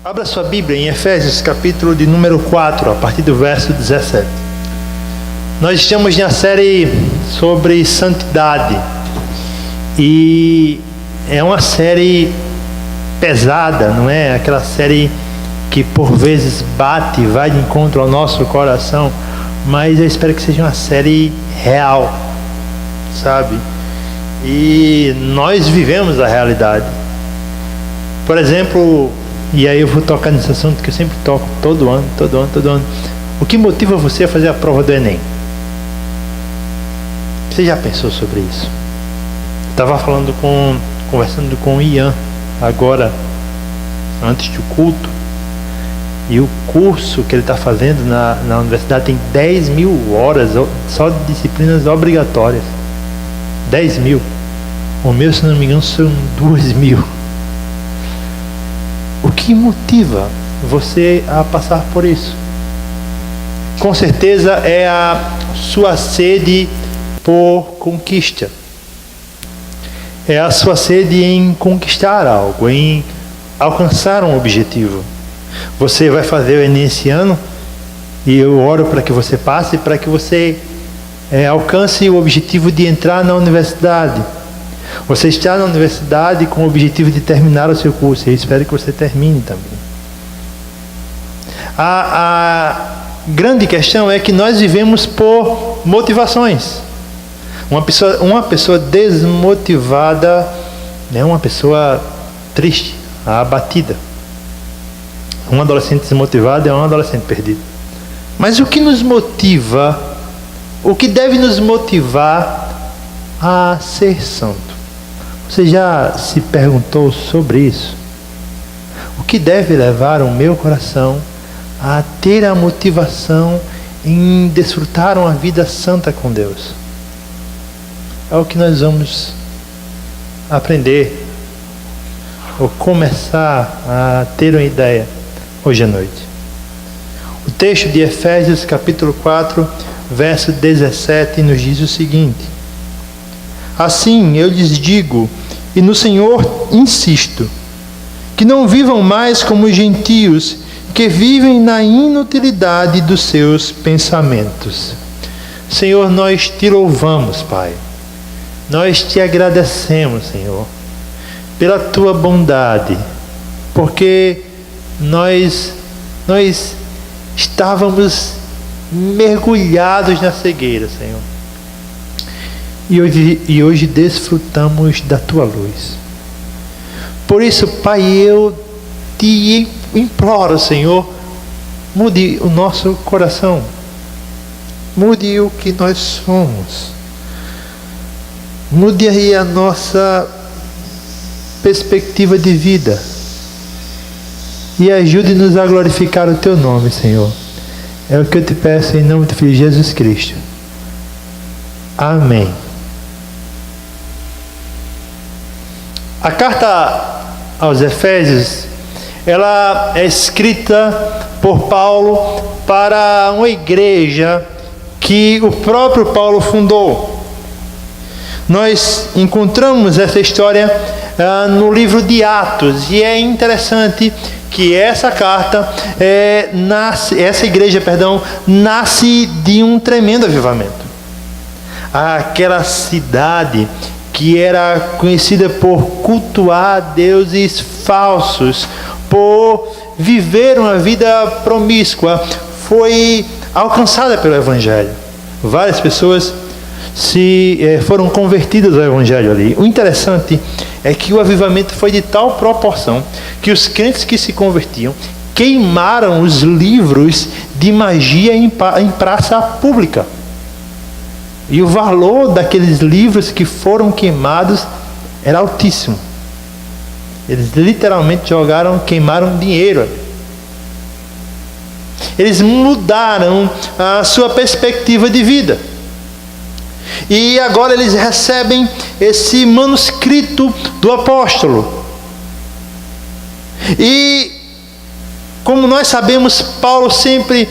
Abra sua Bíblia em Efésios, capítulo de número 4, a partir do verso 17. Nós estamos na série sobre santidade. E é uma série pesada, não é? Aquela série que por vezes bate, vai de encontro ao nosso coração. Mas eu espero que seja uma série real, sabe? E nós vivemos a realidade. Por exemplo, e aí eu vou tocar nesse assunto que eu sempre toco todo ano. O que motiva você a fazer a prova do Enem? Você já pensou sobre isso? Estava conversando com o Ian agora, antes do culto. E o curso que ele está fazendo na universidade tem 10 mil horas só de disciplinas obrigatórias. 10 mil. O meu, se não me engano, são 2 mil. O que motiva você a passar por isso? Com certeza é a sua sede por conquista. É a sua sede em conquistar algo, em alcançar um objetivo. Você vai fazer o Enem esse ano e eu oro para que você passe, para que você alcance o objetivo de entrar na universidade. Você está na universidade com o objetivo de terminar o seu curso. Eu espero que você termine também. A grande questão é que nós vivemos por motivações. Uma pessoa desmotivada é uma pessoa triste, abatida. Um adolescente desmotivado é um adolescente perdido. Mas o que nos motiva, o que deve nos motivar a ser santo? Você já se perguntou sobre isso? O que deve levar o meu coração a ter a motivação em desfrutar uma vida santa com Deus? É o que nós vamos aprender ou começar a ter uma ideia hoje à noite. O texto de Efésios capítulo 4, verso 17 nos diz o seguinte: assim eu lhes digo, e no Senhor insisto, que não vivam mais como os gentios, que vivem na inutilidade dos seus pensamentos. Senhor, nós te louvamos, Pai. Nós te agradecemos, Senhor, pela tua bondade, porque nós estávamos mergulhados na cegueira, Senhor. E hoje desfrutamos da tua luz. Por isso, Pai, eu te imploro, Senhor, mude o nosso coração. Mude o que nós somos. Mude aí a nossa perspectiva de vida. E ajude-nos a glorificar o teu nome, Senhor. É o que eu te peço em nome do Filho Jesus Cristo. Amém. A carta aos Efésios, ela é escrita por Paulo para uma igreja que o próprio Paulo fundou. Nós encontramos essa história no livro de Atos, e é interessante que essa igreja nasce de um tremendo avivamento. Aquela cidade que era conhecida por cultuar deuses falsos, por viver uma vida promíscua, foi alcançada pelo Evangelho. Várias pessoas foram convertidas ao Evangelho ali. O interessante é que o avivamento foi de tal proporção que os crentes que se convertiam queimaram os livros de magia em praça pública. E o valor daqueles livros que foram queimados era altíssimo. Eles literalmente queimaram dinheiro. Eles mudaram a sua perspectiva de vida. E agora eles recebem esse manuscrito do apóstolo. E, como nós sabemos, Paulo sempre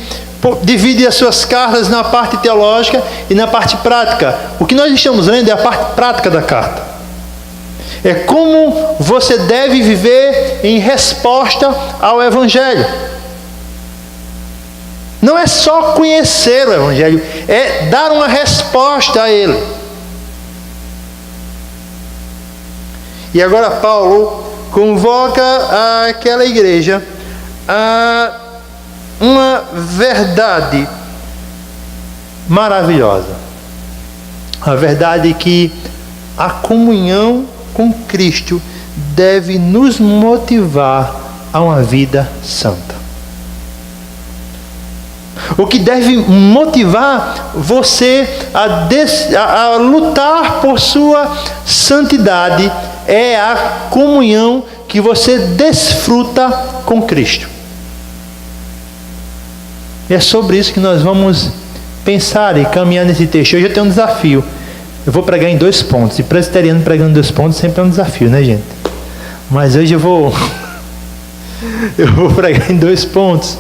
divide as suas cartas na parte teológica e na parte prática. O que nós estamos lendo é a parte prática da carta. É como você deve viver em resposta ao Evangelho. Não é só conhecer o Evangelho, é dar uma resposta a ele. E agora Paulo convoca aquela igreja a uma verdade maravilhosa. A verdade que a comunhão com Cristo deve nos motivar a uma vida santa. O que deve motivar você a lutar por sua santidade é a comunhão que você desfruta com Cristo. E é sobre isso que nós vamos pensar e caminhar nesse texto. Hoje eu tenho um desafio. Eu vou pregar em 2 pontos. E presbiteriano pregando 2 pontos sempre é um desafio, né, gente? Mas hoje eu vou pregar em 2 pontos.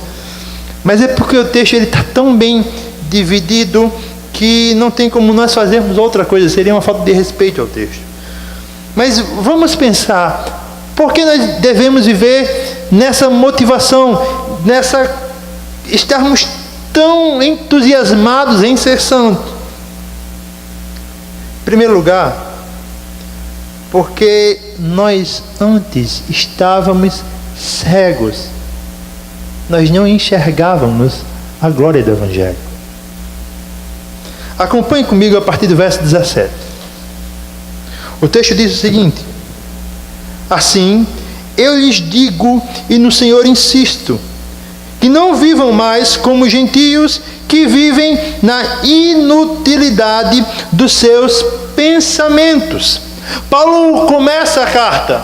Mas é porque o texto está tão bem dividido que não tem como nós fazermos outra coisa. Seria uma falta de respeito ao texto. Mas vamos pensar. Por que nós devemos viver nessa motivação? Estarmos tão entusiasmados em ser santos? Em primeiro lugar, porque nós antes estávamos cegos. Nós não enxergávamos a glória do Evangelho. Acompanhe comigo a partir do verso 17. O texto diz o seguinte: assim, eu lhes digo e no Senhor insisto, que não vivam mais como gentios que vivem na inutilidade dos seus pensamentos. Paulo começa a carta,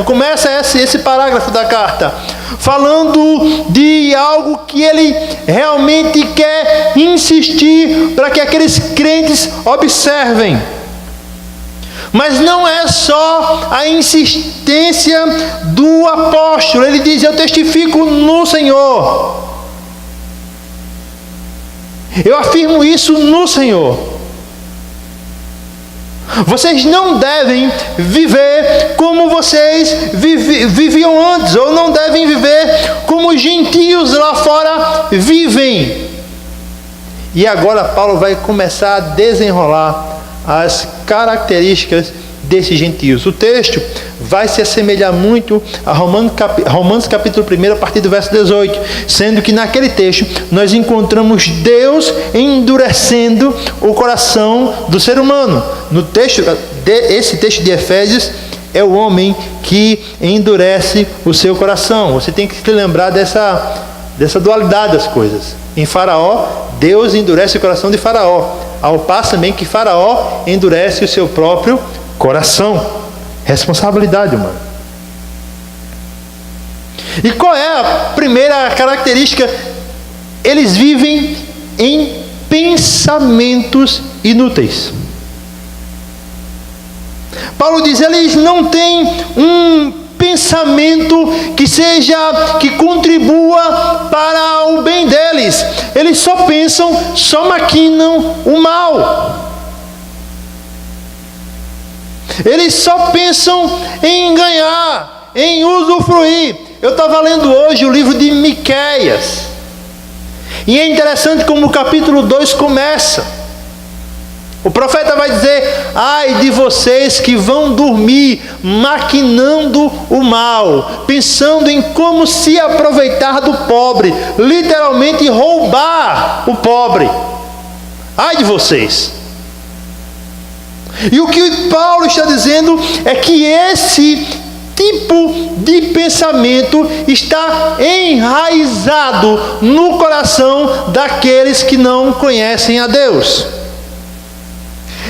começa esse parágrafo da carta, falando de algo que ele realmente quer insistir para que aqueles crentes observem. Mas não é só a insistência do apóstolo. Ele diz: eu testifico no Senhor. Eu afirmo isso no Senhor. Vocês não devem viver como vocês viviam antes, ou não devem viver como os gentios lá fora vivem. E agora Paulo vai começar a desenrolar as características desses gentios. O texto vai se assemelhar muito a Romanos capítulo 1, a partir do verso 18, sendo que naquele texto nós encontramos Deus endurecendo o coração do ser humano. No texto, esse texto de Efésios, é o homem que endurece o seu coração. Você tem que se lembrar dessa dualidade das coisas. Em Faraó, Deus endurece o coração de Faraó, ao passo também que Faraó endurece o seu próprio coração. Responsabilidade humana. E qual é a primeira característica? Eles vivem em pensamentos inúteis. Paulo diz: eles não têm um pensamento que contribua para o bem deles. Eles só pensam, só maquinam o mal. Eles só pensam em ganhar, em usufruir. Eu estava lendo hoje o livro de Miqueias, e é interessante como o capítulo 2 começa. O profeta vai dizer: ai de vocês que vão dormir maquinando o mal, pensando em como se aproveitar do pobre, literalmente roubar o pobre. Ai de vocês. E o que Paulo está dizendo é que esse tipo de pensamento está enraizado no coração daqueles que não conhecem a Deus.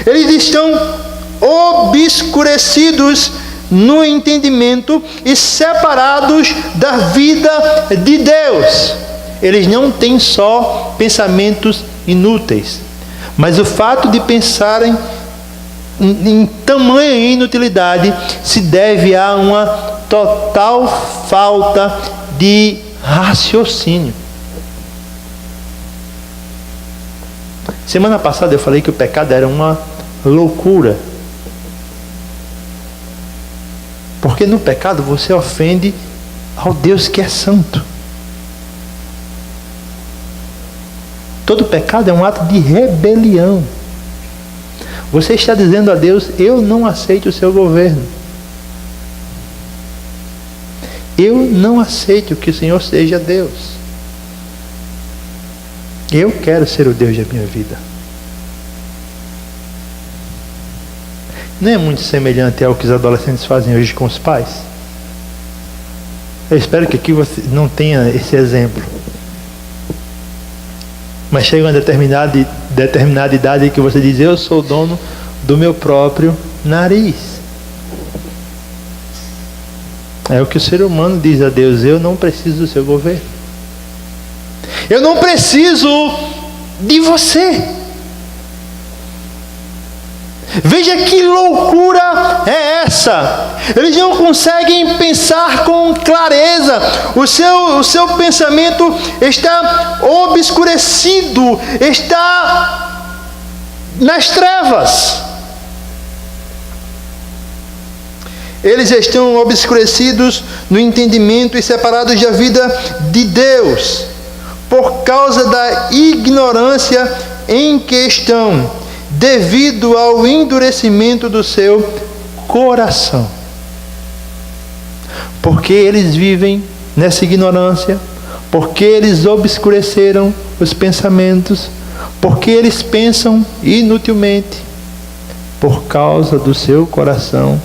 Eles estão obscurecidos no entendimento e separados da vida de Deus. Eles não têm só pensamentos inúteis, mas o fato de pensarem em tamanha inutilidade se deve a uma total falta de raciocínio. Semana passada eu falei que o pecado era uma loucura. Porque no pecado você ofende ao Deus que é santo. Todo pecado é um ato de rebelião. Você está dizendo a Deus: eu não aceito o seu governo. Eu não aceito que o Senhor seja Deus. Eu quero ser o Deus da minha vida. Não é muito semelhante ao que os adolescentes fazem hoje com os pais? Eu espero que aqui você não tenha esse exemplo. Mas chega uma determinada idade que você diz: eu sou dono do meu próprio nariz. É o que o ser humano diz a Deus: eu não preciso do seu governo. Eu não preciso de você. Veja que loucura é essa. Eles não conseguem pensar com clareza. O seu pensamento está obscurecido, está nas trevas. Eles estão obscurecidos no entendimento e separados da vida de Deus, por causa da ignorância em que estão, devido ao endurecimento do seu coração. Porque eles vivem nessa ignorância, porque eles obscureceram os pensamentos, porque eles pensam inutilmente, por causa do seu coração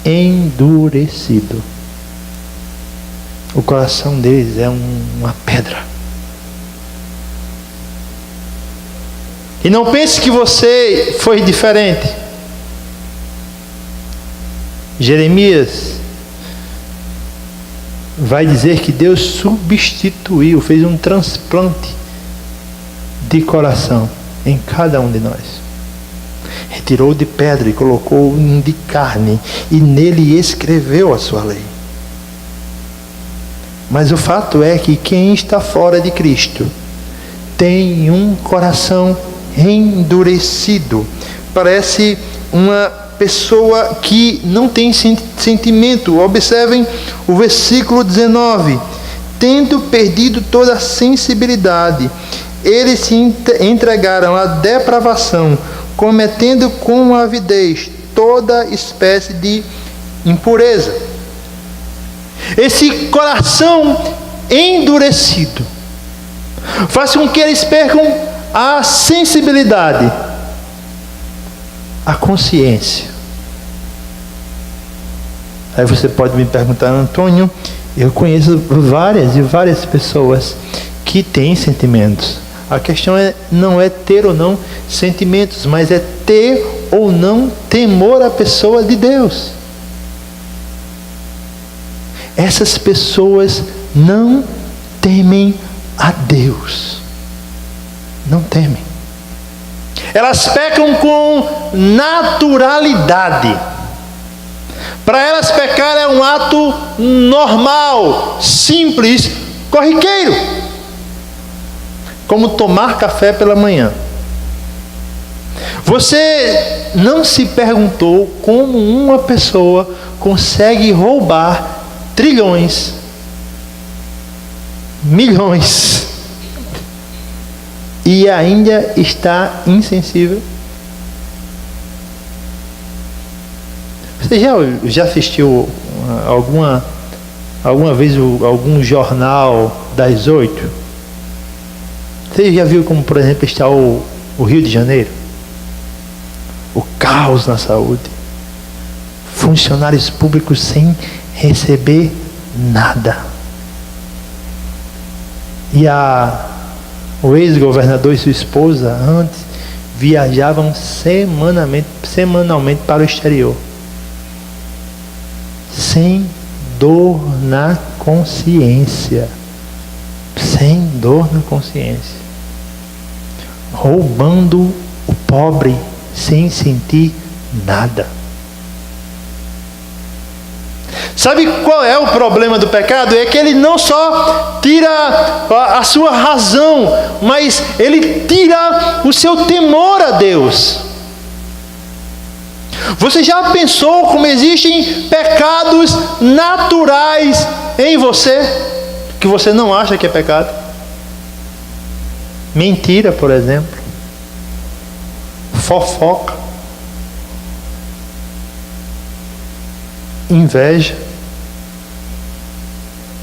endurecido. O coração deles é uma pedra. E não pense que você foi diferente. Jeremias vai dizer que Deus substituiu, fez um transplante de coração em cada um de nós. Retirou de pedra e colocou um de carne, e nele escreveu a sua lei. Mas o fato é que quem está fora de Cristo tem um coração endurecido. Parece uma pessoa que não tem sentimento. Observem o versículo 19: tendo perdido toda a sensibilidade, eles se entregaram à depravação, cometendo com avidez toda espécie de impureza. Esse coração endurecido faz com que eles percam a sensibilidade, a consciência. Aí você pode me perguntar: Antônio, eu conheço várias pessoas que têm sentimentos. A questão não é ter ou não sentimentos, mas é ter ou não temor à pessoa de Deus. Essas pessoas não temem a Deus. Não temem. Elas pecam com naturalidade. Para elas, pecar é um ato normal, simples, corriqueiro. Como tomar café pela manhã. Você não se perguntou como uma pessoa consegue roubar trilhões, milhões, e ainda está insensível? Você já assistiu alguma vez algum jornal das 8? Você já viu como, por exemplo, está o Rio de Janeiro? O caos na saúde. Funcionários públicos sem receber nada. E o ex-governador e sua esposa antes viajavam semanalmente para o exterior, sem dor na consciência. Sem dor na consciência. Roubando o pobre sem sentir nada. Sabe qual é o problema do pecado? É que ele não só tira a sua razão, mas ele tira o seu temor a Deus. Você já pensou como existem pecados naturais em você, que você não acha que é pecado? Mentira, por exemplo. Fofoca. Inveja.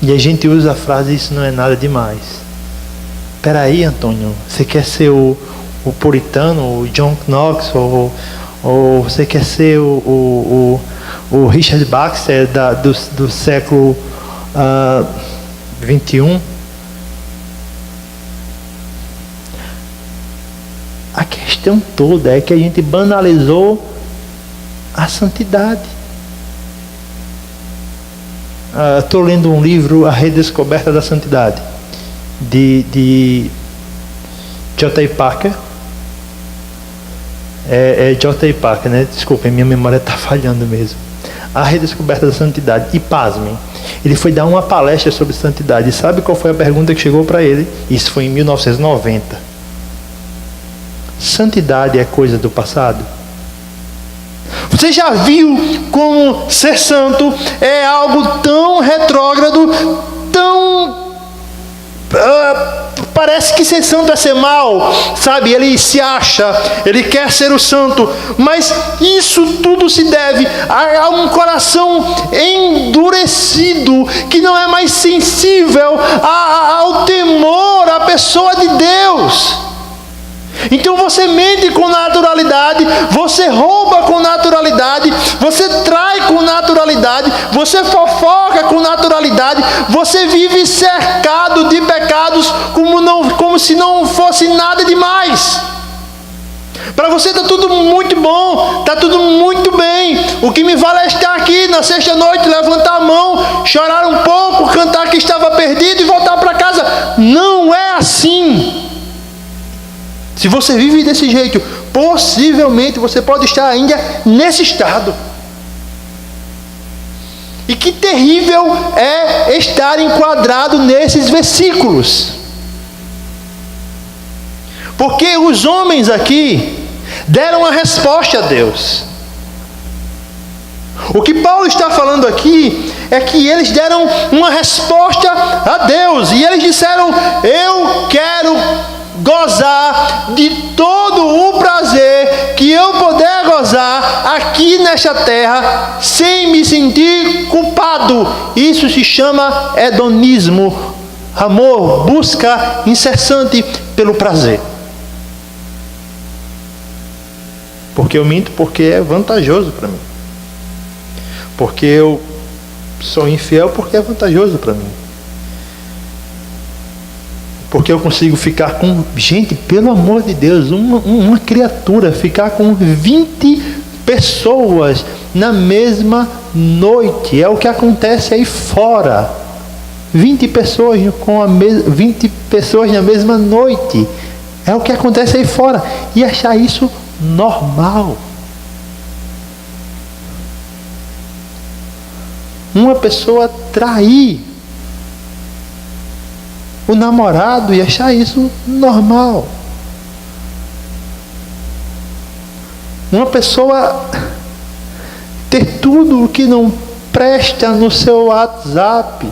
E a gente usa a frase, isso não é nada demais. Espera aí, Antônio, você quer ser o puritano, o John Knox, ou você quer ser o Richard Baxter do século 21? A questão toda é que a gente banalizou a santidade. Estou lendo um livro, A Redescoberta da Santidade, de J.I. Packer. É J.I. Packer, né? Desculpem, minha memória está falhando mesmo. A Redescoberta da Santidade. E pasmem, ele foi dar uma palestra sobre santidade. E sabe qual foi a pergunta que chegou para ele? Isso foi em 1990. Santidade é coisa do passado? Você já viu como ser santo é algo tão retrógrado, tão... parece que ser santo é ser mal, sabe? Ele se acha, ele quer ser o santo, mas isso tudo se deve a um coração endurecido, que não é mais sensível ao temor, à pessoa de Deus. Então você mente com naturalidade, você rouba com naturalidade, você trai com naturalidade, você fofoca com naturalidade, você vive cercado de pecados como se não fosse nada demais. Para você está tudo muito bom, está tudo muito bem. O que me vale é estar aqui na sexta-noite, levantar a mão, chorar um pouco, cantar que estava perdido e voltar para casa. Não é assim. Se você vive desse jeito, possivelmente você pode estar ainda nesse estado. E que terrível é estar enquadrado nesses versículos. Porque os homens aqui deram a resposta a Deus. O que Paulo está falando aqui é que eles deram uma resposta a Deus. E eles disseram: eu quero gozar de todo o prazer que eu puder gozar aqui nesta terra, sem me sentir culpado. Isso se chama hedonismo, amor, busca incessante pelo prazer. Porque eu minto porque é vantajoso para mim. Porque eu sou infiel porque é vantajoso para mim. Porque eu consigo ficar com... Gente, pelo amor de Deus, uma criatura ficar com 20 pessoas na mesma noite. É o que acontece aí fora. 20 pessoas com 20 pessoas na mesma noite. É o que acontece aí fora. E achar isso normal. Uma pessoa trair o namorado e achar isso normal. Uma pessoa ter tudo o que não presta no seu WhatsApp.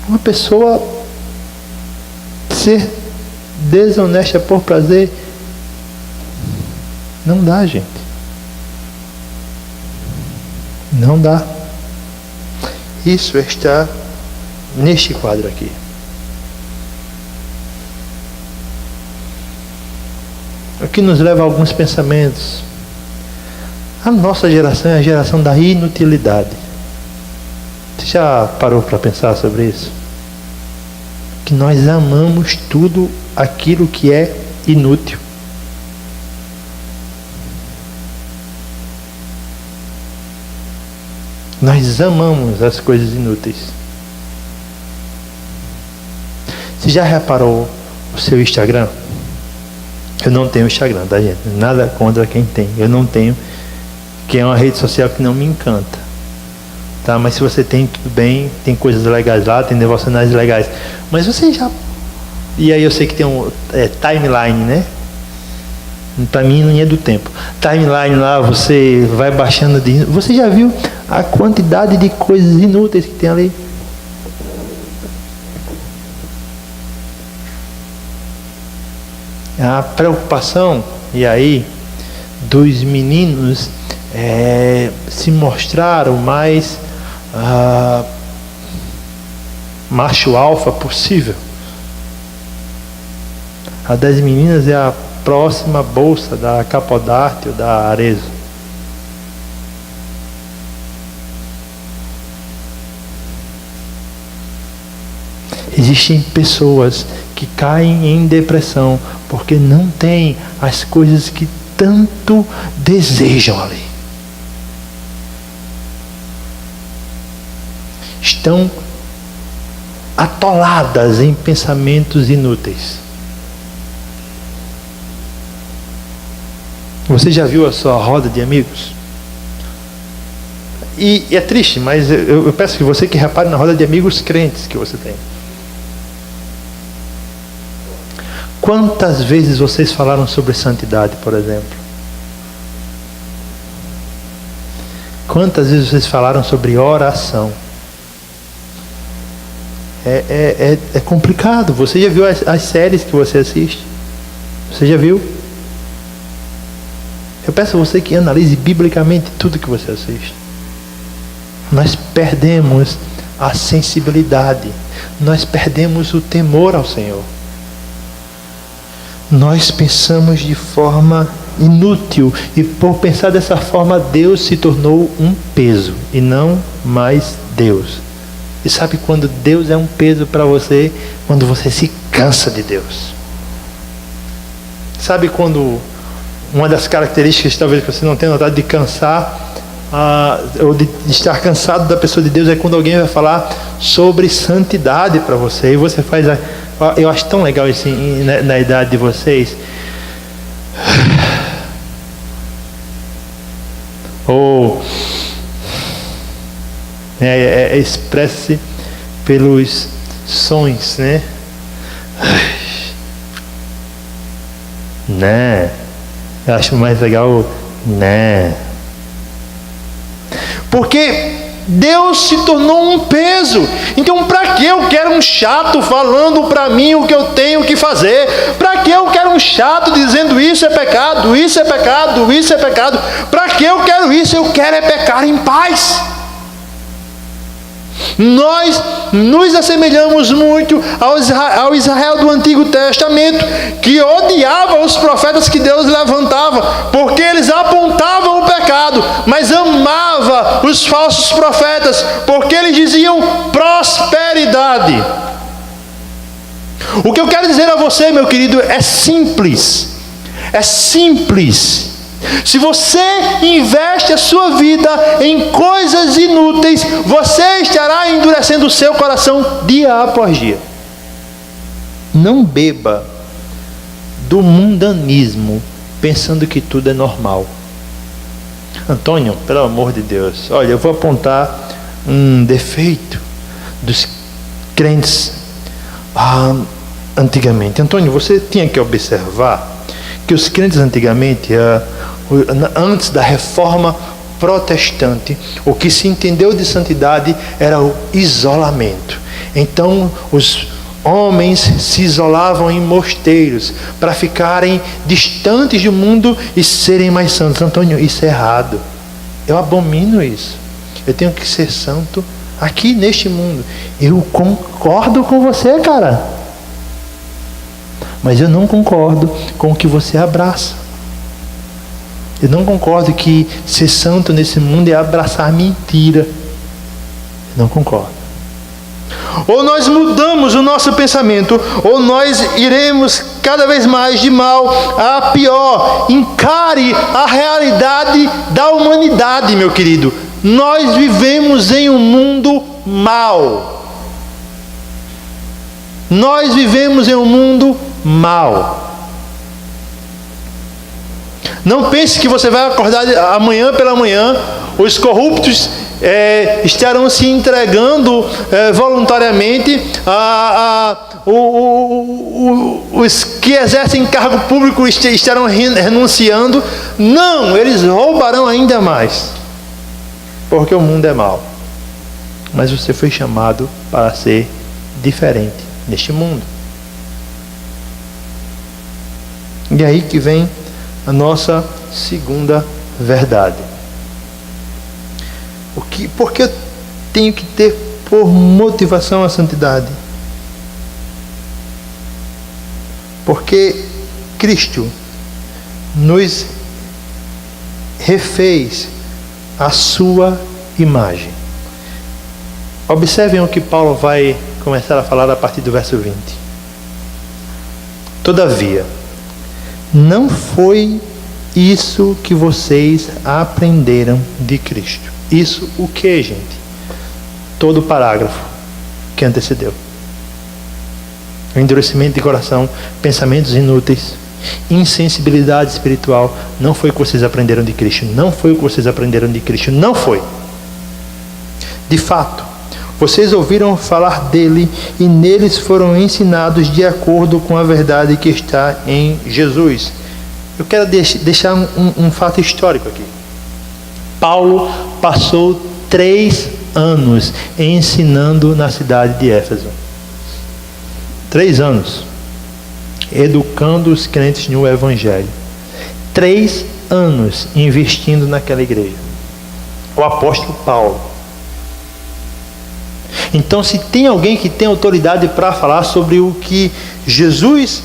Uma pessoa ser desonesta por prazer. Não dá, gente. Não dá. Isso está neste quadro aqui. O que nos leva a alguns pensamentos. A nossa geração é a geração da inutilidade. Você já parou para pensar sobre isso? Que nós amamos tudo aquilo que é inútil. Nós amamos as coisas inúteis. Você já reparou o seu Instagram? Eu não tenho Instagram, tá, gente? Nada contra quem tem. Eu não tenho, que é uma rede social que não me encanta. Tá? Mas se você tem, tudo bem. Tem coisas legais lá, tem devocionais legais. Mas você já... E aí eu sei que tem um timeline, né? Para mim não é do tempo. Timeline lá, você vai baixando de... Você já viu a quantidade de coisas inúteis que tem ali? A preocupação, e aí, dos meninos se mostraram mais macho alfa possível. A das meninas é a próxima bolsa da Capodarte ou da Arezzo. Existem pessoas que caem em depressão porque não têm as coisas que tanto desejam ali. Estão atoladas em pensamentos inúteis. Você já viu a sua roda de amigos? E é triste, mas eu peço que você que repare na roda de amigos crentes que você tem. Quantas vezes vocês falaram sobre santidade, por exemplo? Quantas vezes vocês falaram sobre oração? É complicado. Você já viu as séries que você assiste? Você já viu? Eu peço a você que analise biblicamente tudo que você assiste. Nós perdemos a sensibilidade. Nós perdemos o temor ao Senhor. Nós pensamos de forma inútil. E por pensar dessa forma, Deus se tornou um peso e não mais Deus. E sabe quando Deus é um peso para você? Quando você se cansa de Deus. Sabe quando uma das características, talvez que você não tenha notado, de cansar ou de estar cansado da pessoa de Deus, é quando alguém vai falar sobre santidade para você e você faz eu acho tão legal isso na idade de vocês. Ou expressa-se pelos sons, né? Né? Eu acho mais legal, né? Porque Deus se tornou um peso. Então, para que eu quero um chato falando para mim o que eu tenho que fazer? Para que eu quero um chato dizendo isso é pecado, isso é pecado, isso é pecado? Para que eu quero isso? Eu quero é pecar em paz. Nós nos assemelhamos muito ao Israel do Antigo Testamento, que odiava os profetas que Deus levantava, porque eles apontavam o pecado, mas amava os falsos profetas, porque eles diziam prosperidade. O que eu quero dizer a você, meu querido, é simples. É simples. Se você investe a sua vida em coisas inúteis, você estará endurecendo o seu coração dia após dia. Não beba do mundanismo pensando que tudo é normal. Antônio, pelo amor de Deus, olha, eu vou apontar um defeito dos crentes antigamente. Antônio, você tinha que observar que os crentes antigamente, antes da reforma protestante, o que se entendeu de santidade era o isolamento. Então os homens se isolavam em mosteiros para ficarem distantes do mundo e serem mais santos. Antônio, isso é errado. Eu abomino isso. Eu tenho que ser santo aqui neste mundo. Eu concordo com você, cara. Mas eu não concordo com o que você abraça. Eu não concordo que ser santo nesse mundo é abraçar mentira. Eu não concordo. Ou nós mudamos o nosso pensamento, ou nós iremos cada vez mais de mal a pior. Encare a realidade da humanidade, meu querido. Nós vivemos em um mundo mau. Nós vivemos em um mundo mau. Não pense que você vai acordar amanhã pela manhã, os corruptos estarão se entregando voluntariamente os que exercem cargo público estarão renunciando. Não, eles roubarão ainda mais, porque o mundo é mau. Mas você foi chamado para ser diferente neste mundo. E aí que vem a nossa segunda verdade. Por que eu tenho que ter por motivação a santidade? Porque Cristo nos refez a sua imagem. Observem o que Paulo vai começar a falar a partir do verso 20. Todavia, não foi isso que vocês aprenderam de Cristo. Isso o que, gente? Todo o parágrafo que antecedeu. O endurecimento de coração, pensamentos inúteis, insensibilidade espiritual. Não foi o que vocês aprenderam de Cristo. Não foi o que vocês aprenderam de Cristo. Não foi. De fato, vocês ouviram falar dele e neles foram ensinados de acordo com a verdade que está em Jesus. Eu quero deixar um fato histórico aqui. Paulo passou 3 anos ensinando na cidade de Éfeso. 3 anos. Educando os crentes no Evangelho. 3 anos investindo naquela igreja. O apóstolo Paulo. Então, se tem alguém que tem autoridade para falar sobre o que Jesus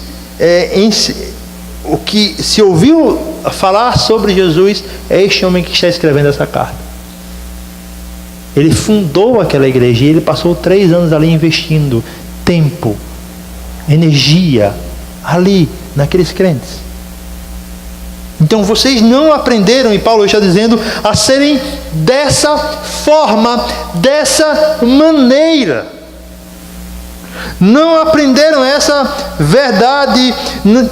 o que se ouviu falar sobre Jesus, é este homem que está escrevendo essa carta. Ele fundou aquela igreja e ele passou 3 anos ali investindo tempo, energia, ali, naqueles crentes. Então vocês não aprenderam, e Paulo está dizendo, a serem dessa forma, dessa maneira. Não aprenderam essa verdade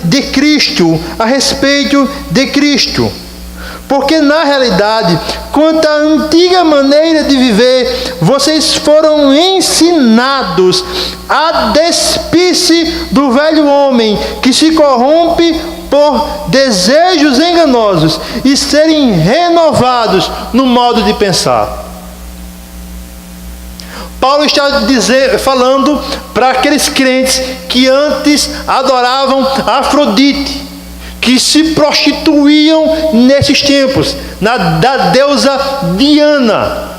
de Cristo, a respeito de Cristo. Porque na realidade, quanto à antiga maneira de viver, vocês foram ensinados a despir-se do velho homem que se corrompe por desejos enganosos e serem renovados no modo de pensar. Paulo está falando para aqueles crentes que antes adoravam Afrodite, que se prostituíam nesses tempos, da deusa Diana.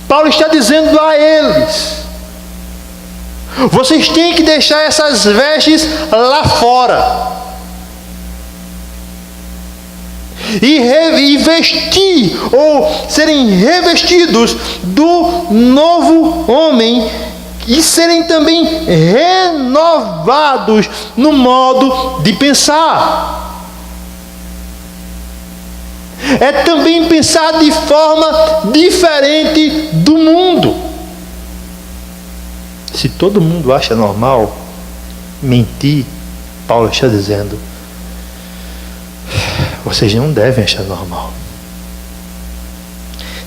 Paulo está dizendo a eles: vocês têm que deixar essas vestes lá fora e vestir, ou serem revestidos do novo homem, e serem também renovados no modo de pensar. É também pensar de forma diferente do mundo. Se todo mundo acha normal mentir, Paulo está dizendo, vocês não devem achar normal.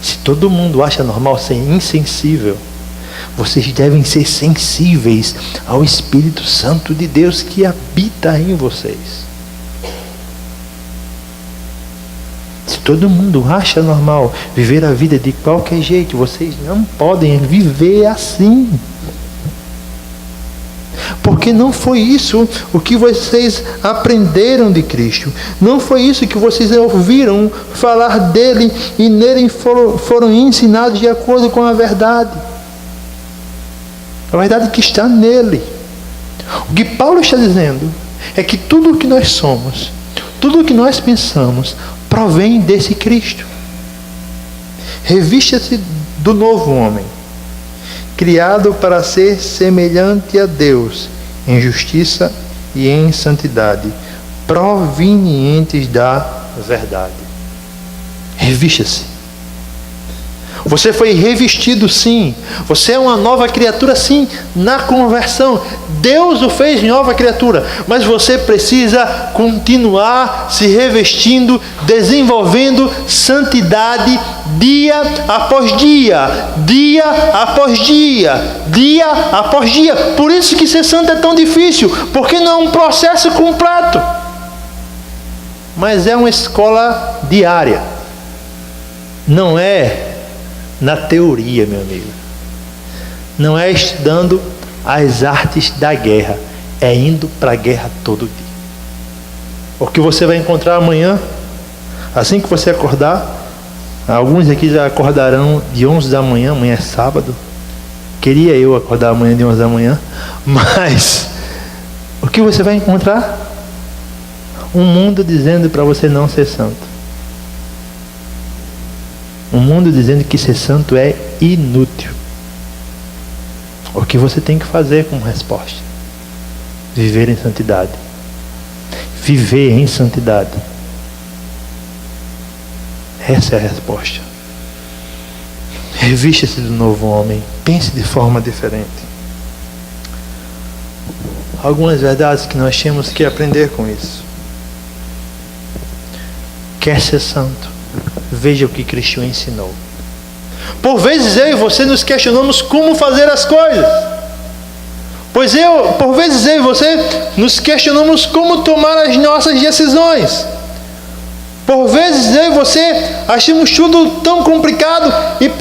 Se todo mundo acha normal ser insensível, vocês devem ser sensíveis ao Espírito Santo de Deus que habita em vocês. Se todo mundo acha normal viver a vida de qualquer jeito, vocês não podem viver assim. Porque não foi isso o que vocês aprenderam de Cristo. Não foi isso que vocês ouviram falar dele e nele foram ensinados de acordo com a verdade. A verdade que está nele. O que Paulo está dizendo é que tudo o que nós somos, tudo o que nós pensamos, provém desse Cristo. Revista-se do novo homem, criado para ser semelhante a Deus, em justiça e em santidade, provenientes da verdade. Revista-se. Você foi revestido, sim. Você é uma nova criatura, sim, na conversão. Deus o fez nova criatura. Mas você precisa continuar se revestindo, desenvolvendo santidade dia após dia. Dia após dia. Dia após dia. Por isso que ser santo é tão difícil. Porque não é um processo completo. Mas é uma escola diária. Não é na teoria, meu amigo. Não é estudando as artes da guerra. É indo para a guerra todo dia. O que você vai encontrar amanhã, assim que você acordar, alguns aqui já acordarão de 11 da manhã, amanhã é sábado. Queria eu acordar amanhã de 11 da manhã, mas o que você vai encontrar? Um mundo dizendo para você não ser santo. Um mundo dizendo que ser santo é inútil. O que você tem que fazer como resposta? Viver em santidade. Viver em santidade. Essa é a resposta. Revista-se do novo homem. Pense de forma diferente. Algumas verdades que nós temos que aprender com isso. Quer ser santo? Veja o que Cristo ensinou. Por vezes eu e você nos questionamos como fazer as coisas. Por vezes eu e você nos questionamos como tomar as nossas decisões. Por vezes eu e você achamos tudo tão complicado e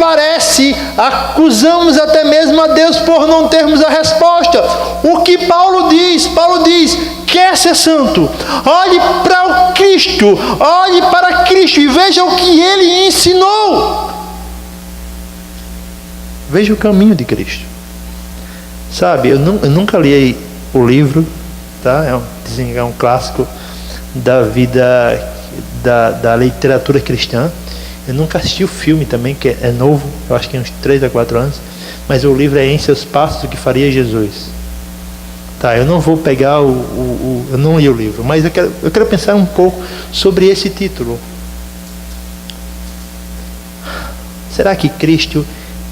acusamos até mesmo a Deus por não termos a resposta. O que Paulo diz? Paulo diz: quer ser santo? Olhe para o Cristo, olhe para Cristo e veja o que Ele ensinou. Veja o caminho de Cristo. Sabe, eu nunca li o livro, tá? É um clássico da vida, da literatura cristã. Eu nunca assisti o filme também, que é novo, eu acho que tem uns 3 a 4 anos, mas o livro é Em Seus Passos, o que faria Jesus. Tá, eu não vou pegar eu não li o livro, mas eu quero pensar um pouco sobre esse título. Será que Cristo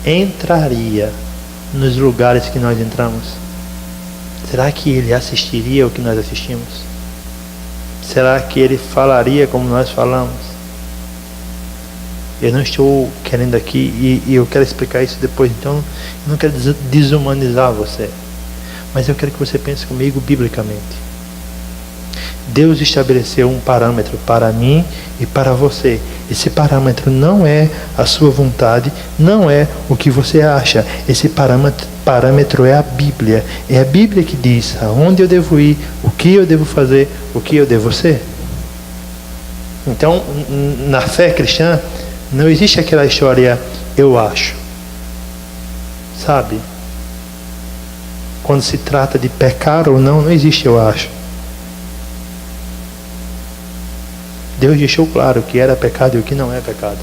entraria nos lugares que nós entramos? Será que Ele assistiria o que nós assistimos? Será que Ele falaria como nós falamos? Eu não estou querendo aqui, e eu quero explicar isso depois, então eu não quero desumanizar você, mas eu quero que você pense comigo biblicamente. Deus estabeleceu um parâmetro para mim e para você. Esse parâmetro não é a sua vontade, não é o que você acha. Esse parâmetro é a Bíblia. É a Bíblia que diz aonde eu devo ir, o que eu devo fazer, o que eu devo ser. Então, na fé cristã, não existe aquela história eu acho. Sabe? Quando se trata de pecar ou não existe eu acho. Deus deixou claro o que era pecado e o que não é pecado.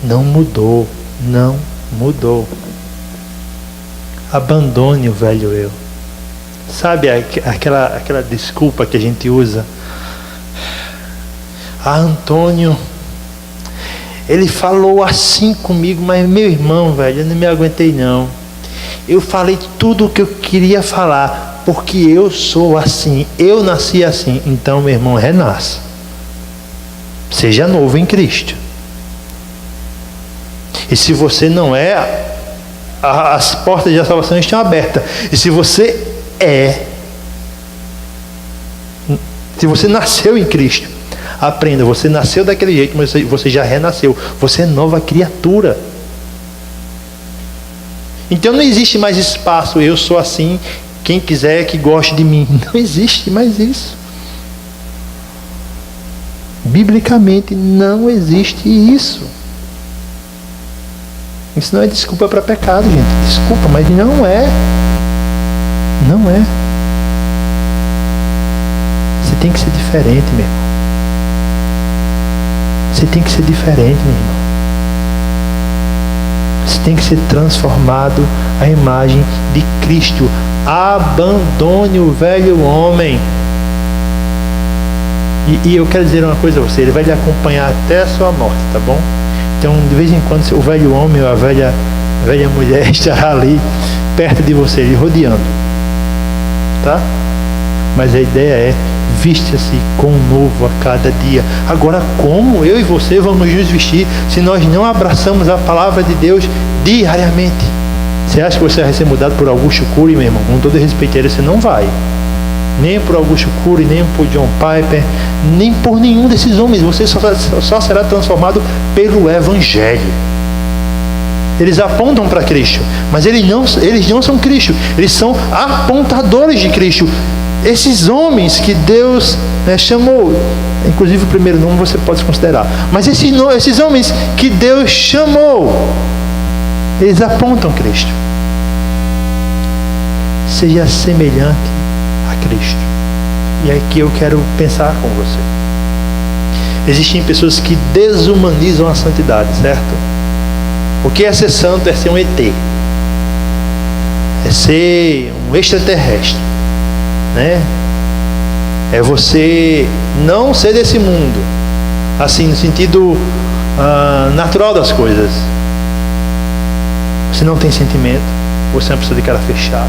Não mudou. Não mudou. Abandone o velho eu. Sabe aquela desculpa que a gente usa? Antônio, ele falou assim comigo, mas meu irmão, velho, eu não me aguentei não. Eu falei tudo o que eu queria falar, porque eu sou assim, eu nasci assim. Então, meu irmão, renasça. Seja novo em Cristo. E se você não é, as portas da salvação estão abertas. E se você se você nasceu em Cristo, aprenda, você nasceu daquele jeito, mas você já renasceu. Você é nova criatura. Então não existe mais espaço, eu sou assim, quem quiser que goste de mim. Não existe mais isso. Biblicamente não existe isso. Isso não é desculpa para pecado, gente. Desculpa, mas não é. Não é. Você tem que ser diferente, meu irmão. Você tem que ser diferente, meu irmão. Você tem que ser transformado à imagem de Cristo. Abandone o velho homem. E eu quero dizer uma coisa a você, ele vai lhe acompanhar até a sua morte, tá bom? Então, de vez em quando, o velho homem ou a velha mulher estará ali perto de você, lhe rodeando, tá? Mas a ideia é: vista-se com um novo a cada dia. Agora, como eu e você vamos nos vestir se nós não abraçamos a palavra de Deus diariamente? Você acha que você vai ser mudado por Augusto Cury, meu irmão? Com todo respeito a ele, você não vai. Nem por Augusto Cury, nem por John Piper, nem por nenhum desses homens. Você só será transformado pelo Evangelho. Eles apontam para Cristo, mas eles não são Cristo. Eles são apontadores de Cristo. Esses homens que Deus chamou, inclusive o primeiro nome você pode considerar, mas esses homens que Deus chamou, eles apontam Cristo. Seja semelhante a Cristo. E é aqui eu quero pensar com você. Existem pessoas que desumanizam a santidade, certo? O que é ser santo é ser um ET, é ser um extraterrestre, né? É você não ser desse mundo, assim, no sentido natural das coisas. Você não tem sentimento, você é uma pessoa de cara fechada,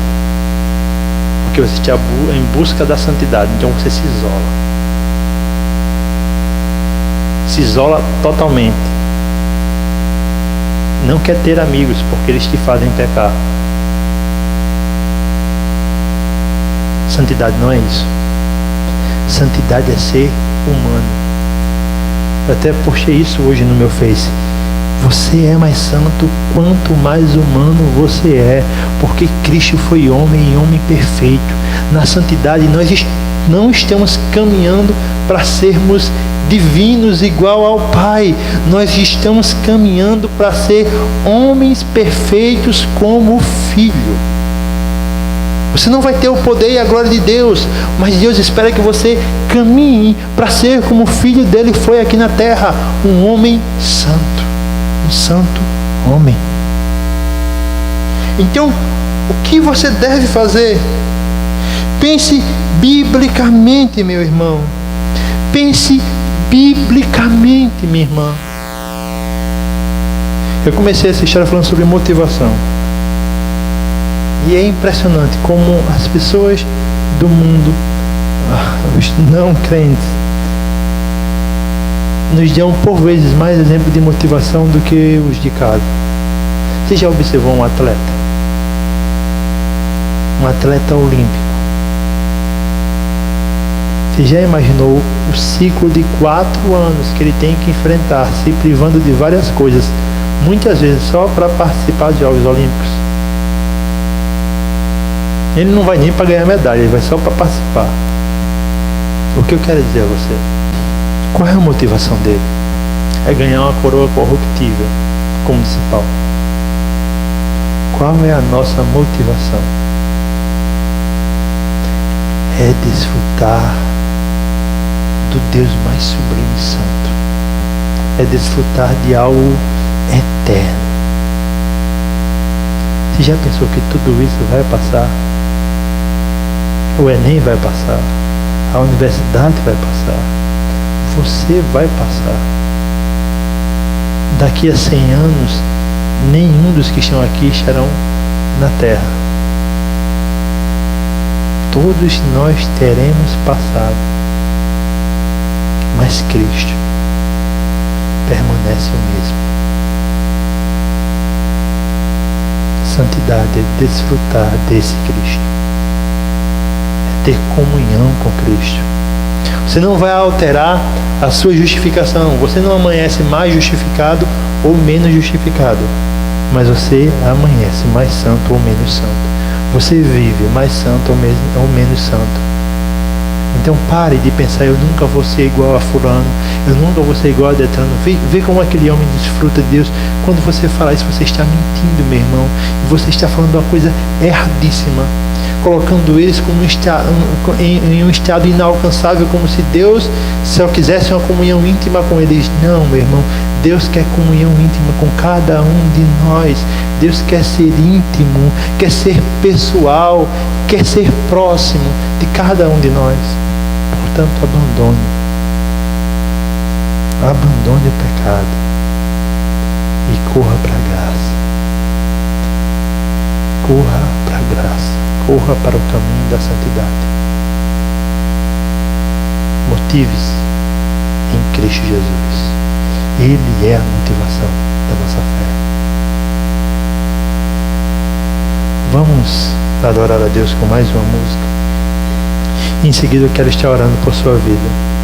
porque você está em busca da santidade, então você se isola totalmente. Não quer ter amigos, porque eles te fazem pecar. Santidade não é isso. Santidade é ser humano. Eu até postei isso hoje no meu Face. Você é mais santo quanto mais humano você é, porque Cristo foi homem e homem perfeito. Na santidade nós não estamos caminhando para sermos divinos igual ao Pai. Nós estamos caminhando para ser homens perfeitos como o Filho. Você não vai ter o poder e a glória de Deus, mas Deus espera que você caminhe para ser como o Filho dele foi aqui na terra, um homem santo, um santo homem. Então, o que você deve fazer? Pense biblicamente, meu irmão. Pense biblicamente, minha irmã. Eu comecei essa história falando sobre motivação. E é impressionante como as pessoas do mundo, os não crentes, nos dão por vezes mais exemplo de motivação do que os de casa. Você já observou um atleta? Um atleta olímpico. Você já imaginou o ciclo de 4 anos que ele tem que enfrentar, se privando de várias coisas, muitas vezes só para participar dos Jogos Olímpicos? Ele não vai nem para ganhar medalha, ele vai só para participar. O que eu quero dizer a você? Qual é a motivação dele? É ganhar uma coroa corruptível, como disse Paulo. Qual é a nossa motivação? É desfrutar do Deus mais sublime e santo. É desfrutar de algo eterno. Você já pensou que tudo isso vai passar? O Enem vai passar, a universidade vai passar, você vai passar. Daqui a 100 anos, nenhum dos que estão aqui estarão na terra. Todos nós teremos passado, mas Cristo permanece o mesmo. Santidade é desfrutar desse Cristo, ter comunhão com Cristo. Você não vai alterar a sua justificação. Você não amanhece mais justificado ou menos justificado, mas você amanhece mais santo ou menos santo. Você vive mais santo ou menos santo. Então pare de pensar: eu nunca vou ser igual a fulano, eu nunca vou ser igual a Detrano. Vê como aquele homem desfruta de Deus. Quando você falar isso, você está mentindo, meu irmão, e você está falando uma coisa erradíssima, colocando eles como em um estado inalcançável, como se Deus só quisesse uma comunhão íntima com eles. Não, meu irmão, Deus quer comunhão íntima com cada um de nós. Deus quer ser íntimo, quer ser pessoal, quer ser próximo de cada um de nós. Portanto, abandone o pecado, corra para o caminho da santidade. Motive-se em Cristo Jesus. Ele é a motivação da nossa fé. Vamos adorar a Deus com mais uma música. Em seguida eu quero estar orando por sua vida.